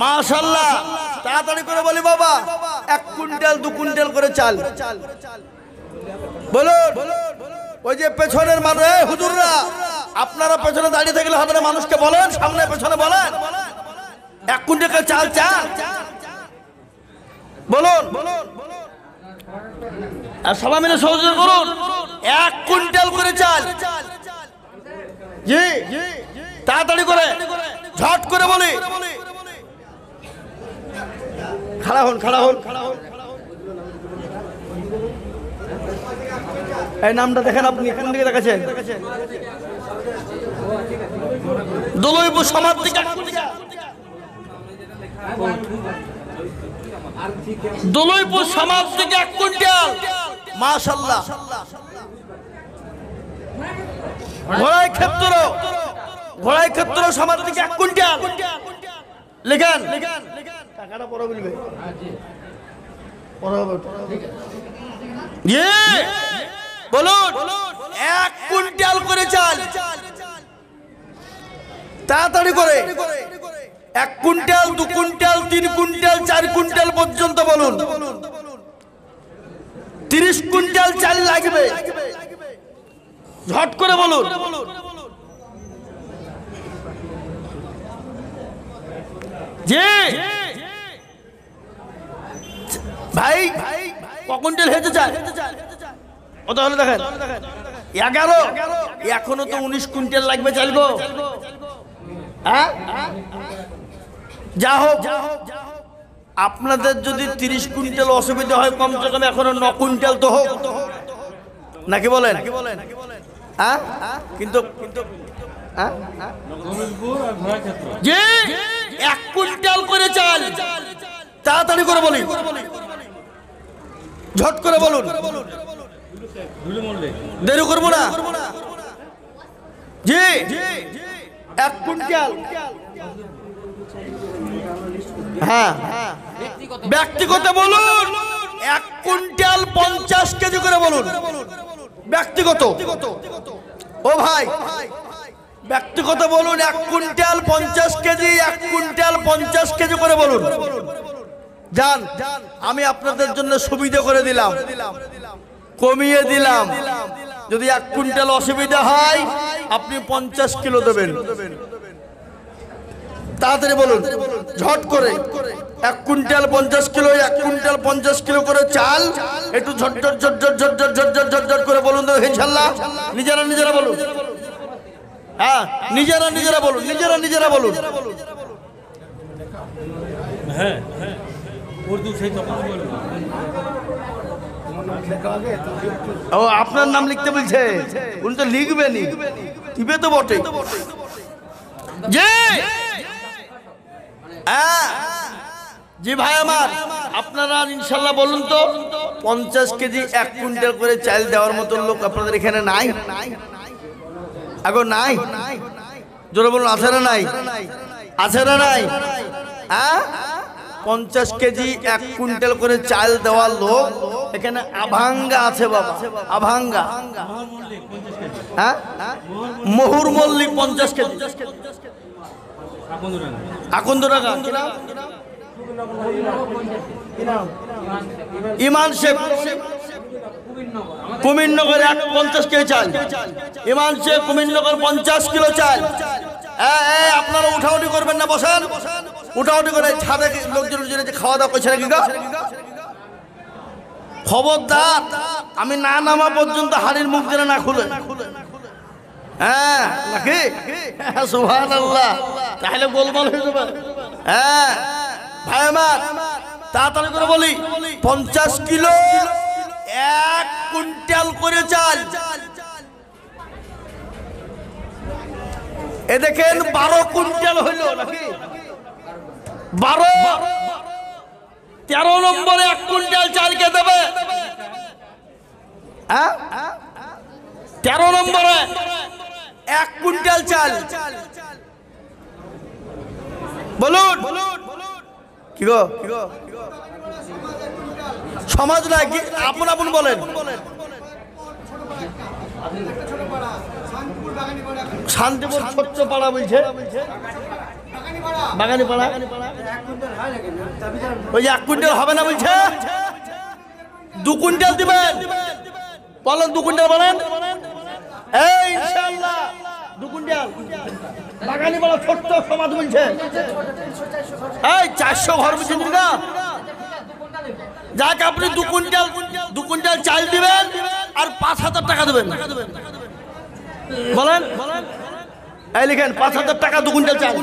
মাশাআল্লাহ। তাড়াতাড়ি করে বলি বাবা 1 কুইন্টাল 2 কুইন্টাল করে চাল বলুন। ওই যে পেছনের মানুষ হুজুররা আপনারা পেছনে দাঁড়িয়ে থাকলে হবে না, মানুষকে বলেন সামনে পেছনে বলেন 1 কুইন্টাল চাল চাল বলুন। আর সবাই মিলে সহযোগিতা করুন 1 কুইন্টাল করে চাল। জি তাড়াতাড়ি করে ঝট করে বলি। খাড়া হন খাড়া হন। এই নামটা দেখেন আপনি কোন দিকে দেখাচ্ছেন? দলইপুর সমাজ থেকে দলইপুর সমাজ থেকে 1 কুইন্টাল মাশাআল্লাহ। ঘোড়াই ক্ষেত্র সমাজ থেকে 1 কুইন্টাল লিখেন। টাকাটা পরে বলবে বলুন 1 কুইন্টাল করে চাল তাড়াতাড়ি করে 1 কুইন্টাল 2 কুইন্টাল 3 কুইন্টাল 4 কুইন্টাল পর্যন্ত বলুন। 30 কুইন্টাল চাল লাগবে ঝট করে বলুন। জি ভাই ক কুইন্টাল হয়েছে চাল কত হলো দেখেন? 11। এখনো তো 19 কুইন্টাল লাগবে চাল গো। হ্যাঁ যা হোক আপনাদের যদি 30 কুইন্টাল অসুবিধা হয় কমসে কম এখনো 9 কুইন্টাল তো হোক নাকি বলেন? হ্যাঁ কিন্তু জি 1 কুইন্টাল করে চাল তাড়াতাড়ি করে বলি ঝট করে বলুন দেরি করবো না। জি 1 কুইন্টাল। হ্যাঁ ব্যক্তিগত বলুন 1 কুইন্টাল 50 কেজি করে বলুন ব্যক্তিগত। ও ভাই ব্যক্তিগত বলুন 1 কুইন্টাল 50 কেজি 1 কুইন্টাল 50 কেজি করে বলুন। জান আমি আপনাদের জন্য সুবিধা করে দিলাম কমিয়ে দিলাম। যদি 1 কুইন্টাল অসুবিধা হয় আপনি 50 কিলো দেবেন। তাড়াতাড়ি বলুন ঝট করে 1 কুইন্টাল 50 কিলো 1 কুইন্টাল 50 কিলো করে চাল একটু ঝট ঝট ঝট ঝট ঝট ঝট ঝট ঝট ঝট ঝট করে বলুন তো ইনশাআল্লাহ। নিজেরা নিজেরা বলুন। হ্যাঁ নিজেরা নিজেরা বলুন নিজেরা নিজেরা বলুন। হ্যাঁ উর্দু সেই তখন বলুন। ও আপনার নাম লিখতে বলছে উনি তো লিখবেনই টিপে তো বটে। জি জি ভাই আমার আপনারা ইনশাল্লাহ বলুন তো 50 কেজি 1 কুইন্টাল করে চাল দেওয়ার মতো লোক আপনাদের এখানে নাই? আগো নাই? জোরে বলুন আছে না নাই? আছে না নাই? হ্যাঁ 50 কেজি 1 কুইন্টাল করে চাল দেওয়ার লোক এখানে আভাঙ্গা আছে বাবা আভাঙ্গা। হ্যাঁ মহুর মল্লিক 50 কেজি আকন্দ টাকা ইমান শেখ কুমিরনগর 50 কেজি চাল। ইমান শেখ কুমিরনগর 50 কিলো চাল। আপনারা উঠাউঠি করবেন না বসেন উঠাউঠি করে ছাদে লোকজন খাওয়া দাওয়া করছে নাকি? খবরদার আমি না নামা পর্যন্ত হাড়ির মুখ যেন না খুলে। হ্যাঁ নাকি সুবহানাল্লাহ তাহলে গোলমাল হয়ে যাবে। হ্যাঁ ভাই আমার তাড়াতাড়ি করে বলি 50 কিলো 1 কুইন্টাল করে চাল। এ দেখেন 12 কুইন্টাল হইল নাকি? 13 নম্বরে 1 কুইন্টাল চাল কে দেবে? 13 নম্বরে 1 কুইন্টাল চাল বলুন। কি গো সমাজ না কি আপন আপন বলেন শান্তিপুর ছোট্ট পাড়া বলছে, বাগানি পাড়া। ওই যে 1 কুইন্টাল হবে না বলছে, 2 কুইন্টাল দিবেন। বলেন 2 কুইন্টাল বলেন। এই ইনশাআল্লাহ 2 কুইন্টাল। বাগানি পাড়া ছোট্ট সমাজ বলছে। এই 400 ঘর বলছেন না, যাক আপনি 2 কুইন্টাল চাল দিবেন আর 5,000 টাকা দেবেন। বলেন, এই লিখেন 5,000 টাকা 2 কুইন্টাল চাল।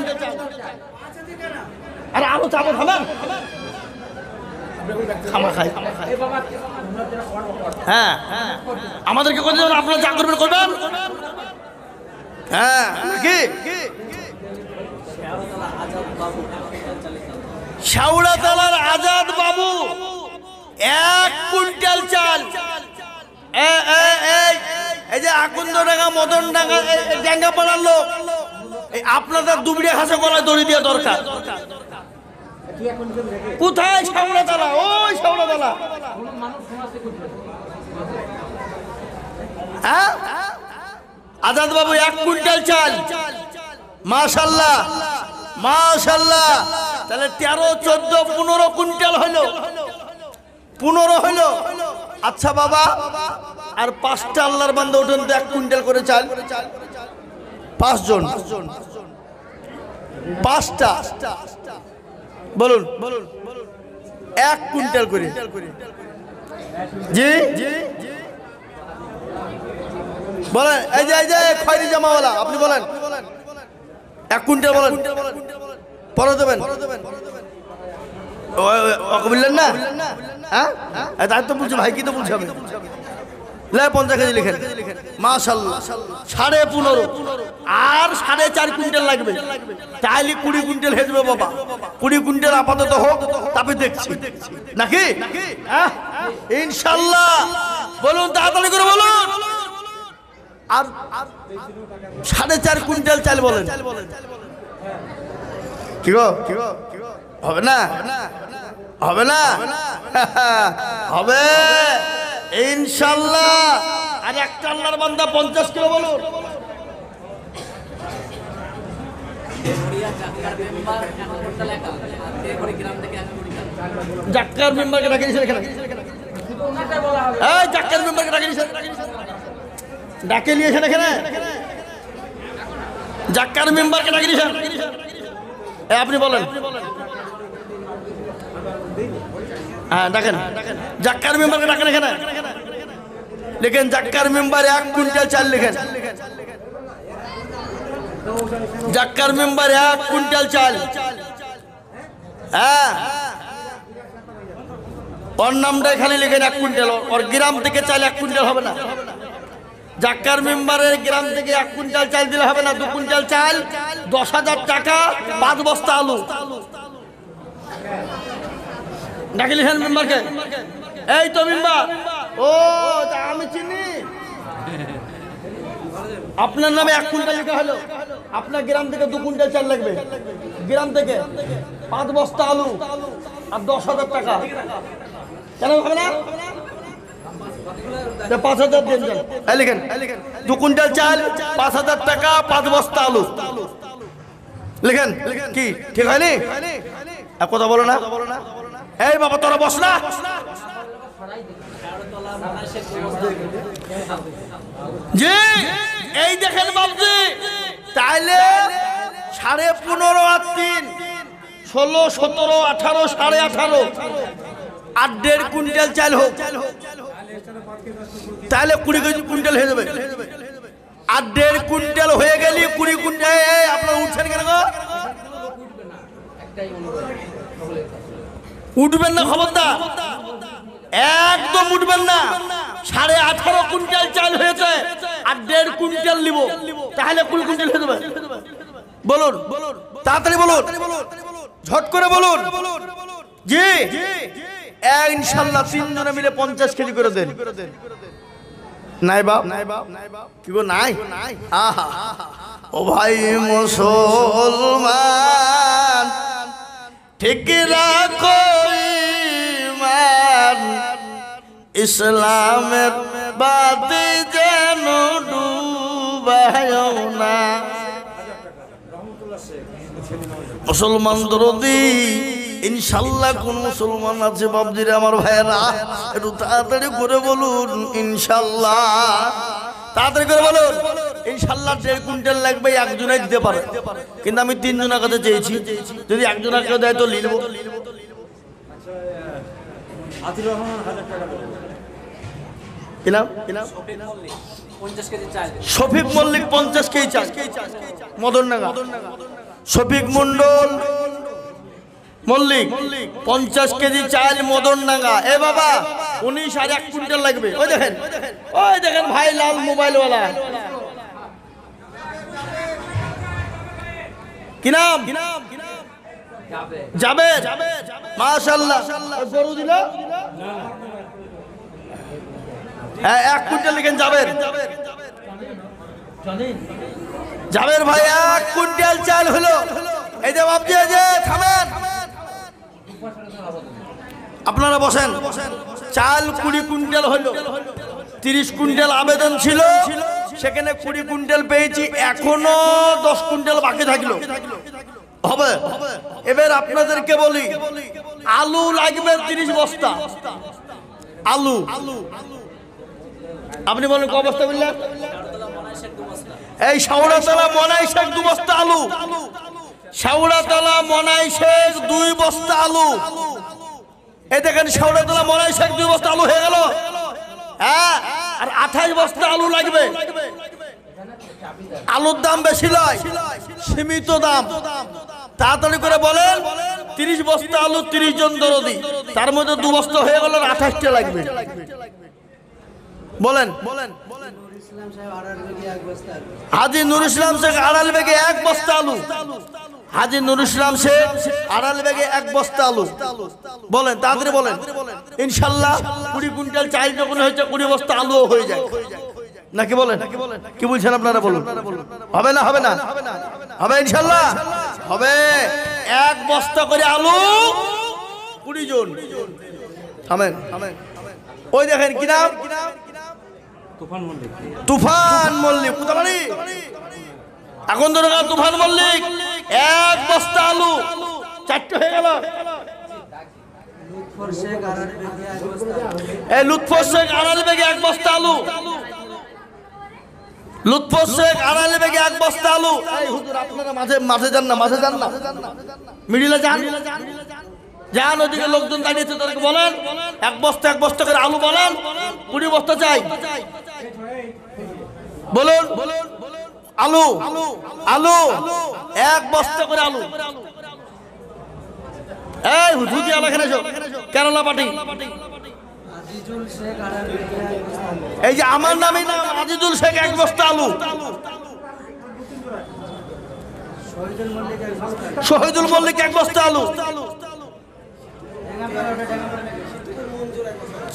আর আলু চাবো খাবেন, খামা খাই। হ্যাঁ, আমাদেরকে করে দেবেন, আপনারা যা করবেন করবেন। হ্যাঁ, কি শাওড়াতলার আজাদ বাবু 1 কুইন্টাল চাল। এই যে আকুন্দডাঙ্গা, মদনডাঙ্গা, ড্যাঙ্গা পাড়ার লোক, এই আপনাদের দুবড়ে ঘাসে গলায় দড়ি দিয়ে দরকার। কোথায় শাওড়াতলা? ওই শাওড়াতলা। হ্যাঁ, আজাদ বাবু 1 কুইন্টাল চাল। মাশাআল্লাহ, মাশাআল্লাহ। তাহলে 13, 14, 15 কুইন্টাল হলো, 15 হলো। আচ্ছা বাবা, আর 5টা আল্লাহর বান্দা ওঠেন তো 1 কুইন্টাল করে চাল। 5 জন, 5টা বলুন, 1 কুইন্টাল করে। জি বলেন। এই যে খয়রি জামাওয়ালা, আপনি বলেন 1 কুইন্টাল বলেন, পরে দেবেন। বললেন না? হ্যাঁ, তাই তো বলছি ভাই, কি তো বলছি আমি। 50 কেজি লিখেন। মাশাআল্লাহ, 15.5 আর 4.5 কুইন্টাল লাগবে, তাহলে 20 কুইন্টাল হয়ে যাবে বাবা। 20 কুইন্টাল আপাতত হোক, তারপরে দেখছি নাকি। ইনশাআল্লাহ বলুন, তাড়াতাড়ি করে বলুন। আর 4.5 কুইন্টাল চাল বলেন। কি গো, হবে না? হবে না? হবে ইনশাআল্লাহ। আর একটা আল্লাহর বান্দা 50 কিলো বলুন। জাক্কার মেম্বারকে ডাকে দিয়েছেন এখানে। এই জাক্কার মেম্বারকে ডাকে দিয়েছেন, ডাকে নিয়েছেন এখানে। জাক্কার মেম্বারকে ডাকে দিয়েছেন। আপনি বলেন। হ্যাঁ, ডাকেন। জাক্কার মেম্বারকে ডাকেন এখানে। লিখেন জাক্কার মেম্বার 1 কুইন্টাল চাল লিখেন। জাক্কার মেম্বার 1 কুইন্টাল চাল। হ্যাঁ, ওর নামটা এখানে লিখেন 1 কুইন্টাল। ওর গ্রাম থেকে চাল 1 কুইন্টাল হবে না। জাক্কার মেম্বারের গ্রাম থেকে 1 কুইন্টাল চাল দিলে হবে না। 2 কুইন্টাল চাল, 10,000 টাকা, 5 বস্তা আলু। ডাকে লিখেন মেম্বারকে। এই তো মেম্বার। ও আমি চিনি। আপনার নামে 1 কুইন্টাল লেখা হলো। আপনার গ্রাম থেকে 2 কুইন্টাল চাল লাগবে, গ্রাম থেকে 5 বস্তা আলু আর 10,000 টাকা। কেন হবে না? 5,000 দিন যান। লিখেন 2 কুইন্টাল চাল, 5,000 টাকা, 5 বস্তা আলু লিখেন। কি ঠিক হয়নি? কথা বলো না। এই বাবা তোরা বস না। জি এই দেখেন বাবজি, তাইলে 15.5 আর 3 16, 17, 18, 18.5 আর 1.5 কুইন্টাল চাল হোক, তাহলে 20 কুইন্টাল হয়ে যাবে। আর 1.5 কুইন্টাল হয়ে গেলে 20 কুইন্টাল। আপনার উঠছেন কেন গো? উঠবেন না, খবরদার একদম উঠবেন না। 18.5 কুইন্টাল চাল হয়েছে আর 1.5 কুইন্টাল নিব, তাহলে 20 কুইন্টাল হয়ে যাবে। বলুন তাড়াতাড়ি বলুন, ঝট করে বলুন। জি ইনশাল্লাহ 3 জনে মিলে 50 কেজি করে দেন। নাই বাপ, কি গো নাই? আহা ও ভাই মুসলমান, ঠিক রাখো ঈমান, ইসলামের বাতি যেন ডুবায়ো না। মুসলমান দরদি ইনশাল্লাহ কোন মুসলমান আছে বাবজিরে আমার ভাইয়েরা একটু তাড়াতাড়ি করে বলুন ইনশাল্লাহ, তাড়াতাড়ি করে বলুন ইনশাল্লাহ। 1.5 কুইন্টাল লাগবে, একজনে দিতে পারে, কিন্তু আমি 3 জনের কাছে চেয়েছি, যদি একজনের কেউ দেয় তো নিব। শফিক মল্লিক 50 কেজি চাল, মদনডাঙ্গা। শফিক মন্ডল মল্লিক 50 কেজি চাল, মদনডাঙ্গা। এ বাবা 19 আর 1 কুইন্টাল লাগবে। ওই দেখেন ভাই লাল মোবাইলওয়ালা, কি নাম? জাবেদ। মাশাআল্লাহ। গরু দিল 1 কুইন্টাল লিখেন জাবেদ। জাবের ভাই 1 কুইন্টাল চাল হলো। এই যে বাবজি, এই যে থামেন, আপনারা বসেন। চাল 20 কুইন্টাল হলো, 30 কুইন্টাল আবেদন ছিল, সেখানে 20 কুইন্টাল পেয়েছি, এখনো 10 কুইন্টাল বাকি থাকলো। হবে। এবার আপনাদেরকে বলি, আলু লাগবে 30 বস্তা। আলু আপনি বলেন ক বস্তা বললেন? এই শাওড়াতলা মনাই শেখ 2 বস্তা আলু। শাওড়াতলা মনাই শেখ 2 বস্তা আলু। এই দেখেন শাওড়াতলা মনাই শেখ 2 বস্তা আলু হয়ে গেল। হ্যাঁ, আর 28 বস্তা আলু লাগবে। আলুর দাম বেশি নয়, সীমিত দাম। তাড়াতাড়ি করে বলেন 30 বস্তা আলু, 30 জন দরদি, তার মধ্যে 2 বস্তা হয়ে গেল, 28টা লাগবে। বলেন। হাজী নুর ইসলাম শেখ আড়ালবেগে 1 বস্তা আলু। হাজী নুর ইসলাম শেখ আড়ালবেগে 1 বস্তা আলু। বলেন, তাড়াতাড়ি বলেন। ইনশাল্লাহ 20 কুইন্টাল চাল যখন হয়েছে, 20 বস্তা আলুও হয়ে যায় নাকি? বলেন, কি বলছেন আপনারা? বলুন, হবে না? হবে না? হবে ইনশাল্লাহ হবে। 1 বস্তা করে আলু, 20 জন। থামেন। ওই দেখেন কি নাম? তুফান মল্লিক। কোথা বাড়ি? এখন ধরে তুফান মল্লিক 1 বস্তা আলু, 4টে হয়ে গেল। লুৎফর শেখ আড়ালবেগে 1 বস্তা আলু। লুৎফর শেখ আড়ালবেগে 1 বস্তা আলু। এই হুজুর আপনারা মাঝে যান না, মিডিলে যান। ওদিকে লোকজন দাঁড়িয়েছে, তাদেরকে বলেন 1 বস্তা করে আলু বলেন, 20 বস্তা চাই। বলুন আলু 1 বস্তা করে আলু। এই হুজুর এখানে কেরালা পার্টি। এই যে আমার নামই নাম আজিজুল শেখ 1 বস্তা আলু। শহীদুল মল্লিক 1 বস্তা আলু।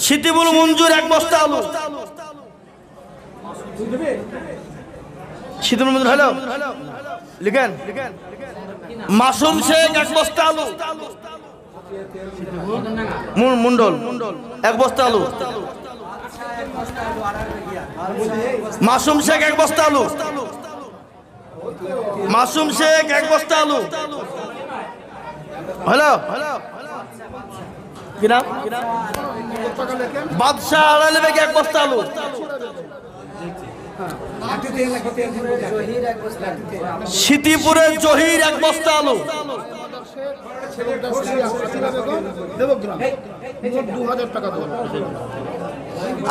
সিতিবুল মঞ্জুর 1 বস্তা আলু। সিতিবুল মঞ্জুর হলো, লিখেন। মাসুম শেখ 1 বস্তা আলু। মন্ডল 1 বস্তা আলু। মাসুম শেখ 1 বস্তা আলু। মাসুম শেখ 1 বস্তা আলু। হ্যালো, কি নাম? বাদশাহ আড়ালবেগে 1 বস্তা আলু। সিতিপুরের জহির 1 বস্তা আলু।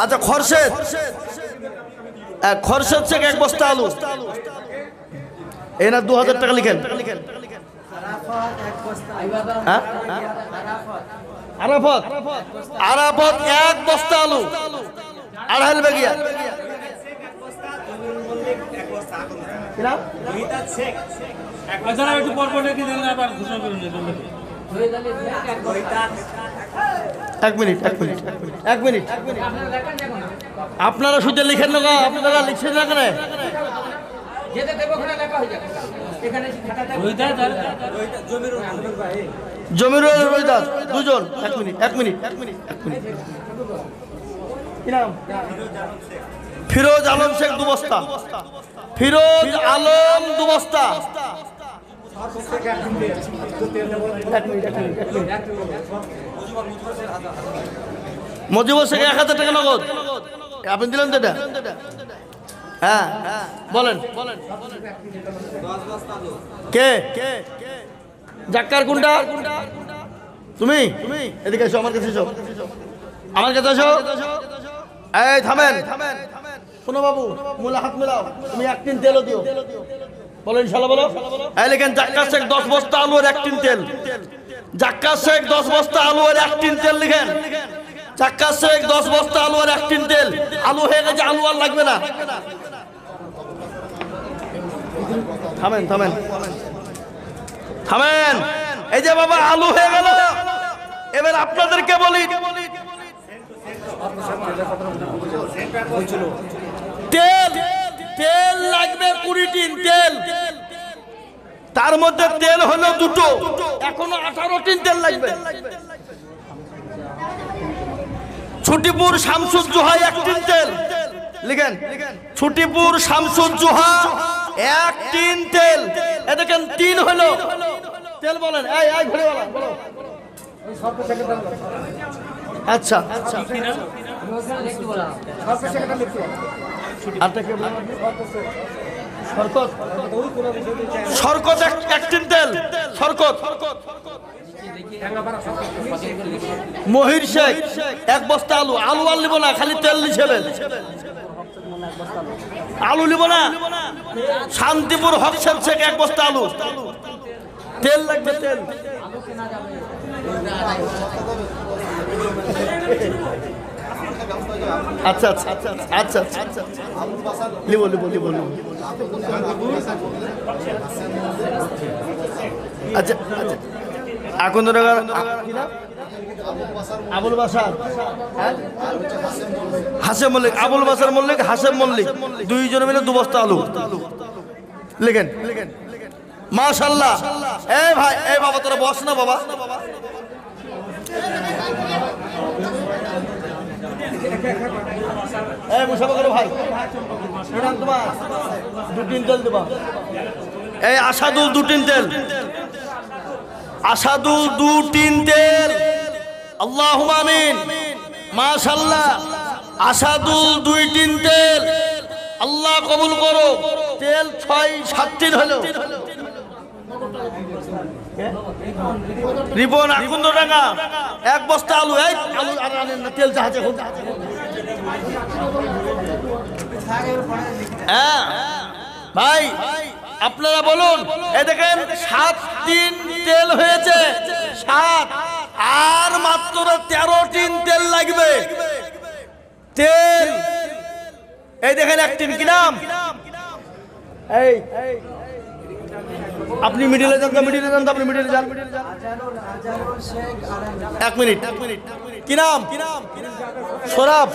আচ্ছা, খরশেদ শেখ 1 বস্তা আলু। এনার 2000 টাকা লিখেন। আরাফত 1 বস্তা আলু। আড়ালবেগিয়া। এক মিনিট আপনারা শুধু লিখেন না, আপনারা লিখছেন না কেন? জমিরুল রোহিদাস 2 জন। এক মিনিট কি নাম? ফিরোজ আলম শেখ 2 বস্তা। ফিরোজ আলম 2 বস্তা। মজিবুর শেখ 1000 টাকা নগদ। আপনি দিলেন তো এটা? হ্যাঁ বলেন। কে জাক্কার কোনটা? তুমি এদিকে এসো, আমার কাছে এসো, আমার কাছে এসো। এই থামেন, শোনো বাবু, মোলা হাত মেলাও। তুমি 1 টিন তেলও দিও। বলো ইনশাআল্লাহ বলো। এই লেখেন জাক্কার শেখ 10 বস্তা আলু আর 1 টিন তেল। জাক্কার শেখ 10 বস্তা আলু আর 1 টিন তেল লিখেন। জাক্কার শেখ 10 বস্তা আলু আর 1 টিন তেল। আলু হয়ে গেছে, আলু আর লাগবে না। থামেন থামেন থামেন। এই যে বাবা আলু হয়ে গেল। এবার আপনাদেরকে বলি, তেল তেল লাগবে 20 টিন তেল। তার মধ্যে তেল হলো 2টো, এখনো 18 টিন তেল লাগবে। ছুটিপুর শামসুজ্জোহা 1 টিন তেল লিখেন। ছুটিপুর শামসুজ্জোহা 1 টিন তেল। এ দেখেন 3 হলো তেল। বলেন এই এই ঘুরে বলো। আচ্ছা শরকত 1 টিন তেল। শরকত মহির শেখ 1 বস্তা আলু। আলু আর নিব না, খালি তেল হিসেবে। আলু নিব না। শান্তিপুর হকসেন শেখ 1 বস্তা আলু। তেল লাগবে, তেল। আচ্ছা আচ্ছা আচ্ছা আচ্ছা লিব লিব লিব। আচ্ছা আচ্ছা এখন তো আবুল বাসার হাসেম মল্লিক, আবুল বাসার মল্লিক, হাসেম মল্লিক 2 জনে মিলে 2 বস্তা আলু লিখেন। মাশাআল্লাহ। এই ভাই, এই বাবা তোরা বস না বাবা। এই মুসাফা করো ভাই। তোমার 2 টিন তেল দেবা। এই আসাদুল 2 টিন তেল। আসাদুল 2 টিন তেল। আল্লাহুম্মা আমিন। মাশাআল্লাহ। আসাদুল 2 টিন তেল। আল্লাহ কবুল করো। তেল 6-7 টিন হলো। রিপন আকুন্দ টাকা 1 বস্তা আলু। এই আলু আর আনেন না, তেল জাহাজে হোক। হ্যাঁ ভাই আপনারা বলুন। এই দেখেন 7 টিন তেল হয়েছে। 7 আর মাত্র 13 টিন তেল লাগবে। তেল এই দেখেন 1 টিন। কি নাম? এই আপনি মিডিলে যান তো, মিডিলে যান তো, আপনি মিডিলে যান। 1 মিনিট। কি নাম? সরাব।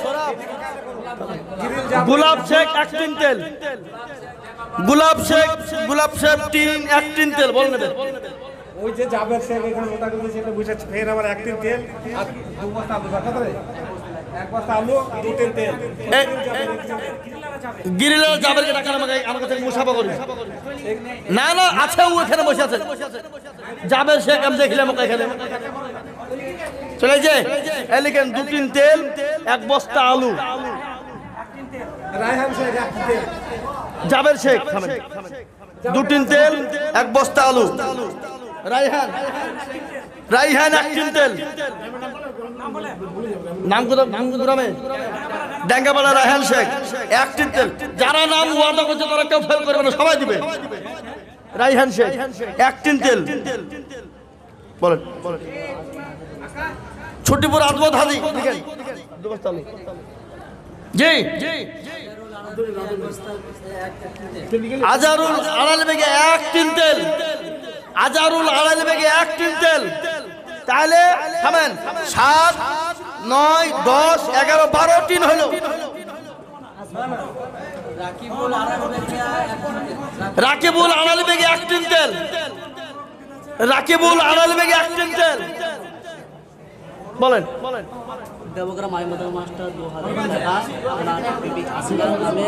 গোলাপ শেখ 1 টিন তেল। গোলাপ শেখ 1 টিন তেল। বল নেবে। ওই যে জাবের শেখ এখানে মোটা করে সেটা বুঝাচ্ছে। ফের আবার 1 টিন তেল আর 2 বস্তা আলু রাখা ধরে। 1 বস্তা আলু 2 টিন তেল। গিরিলা জাবেরকে টাকা আমার কাছে মুসাফা করি। না না আছে, ও এখানে বসে আছে। জাবের শেখ আমি দেখলাম ওকে এখানে চলে যায়। এই লিখেন 2 টিন তেল, 1 বস্তা আলু। রায়হান শেখ 1 টিন তেল। জাবের শেখ 2 টিন তেল, 1 বস্তা আলু। রায়হান 1 টিন তেল। নাম গ্রামে ড্যাঙ্গাপাড়া রায়হান শেখ 1 টিন তেল। যারা নাম ওয়াদা করছে তারা কেউ ফেল করবে না, সবাই দিবে। রায়হান শেখ 1 টিন তেল। বলেন। ছুটিপুর আজমত হাজি লিখেন 2 বস্তা আলু। জি আজারুল আড়াল বেগে 1 টিন তেল। আজারুল আড়াল বেগে 1 টিন তেল। তাহলে থামেন 7, 9, 10, 11, 12 টিন হলো। রাকিবুল আড়াল বেগে 1 টিন তেল। রাকিবুল আড়াল বেগে 1 টিন তেল। বলেন দেবগ্রাম মাইমাদার মাস্টার 2000 টাকা ওনার বিবি আসিয়ার নামে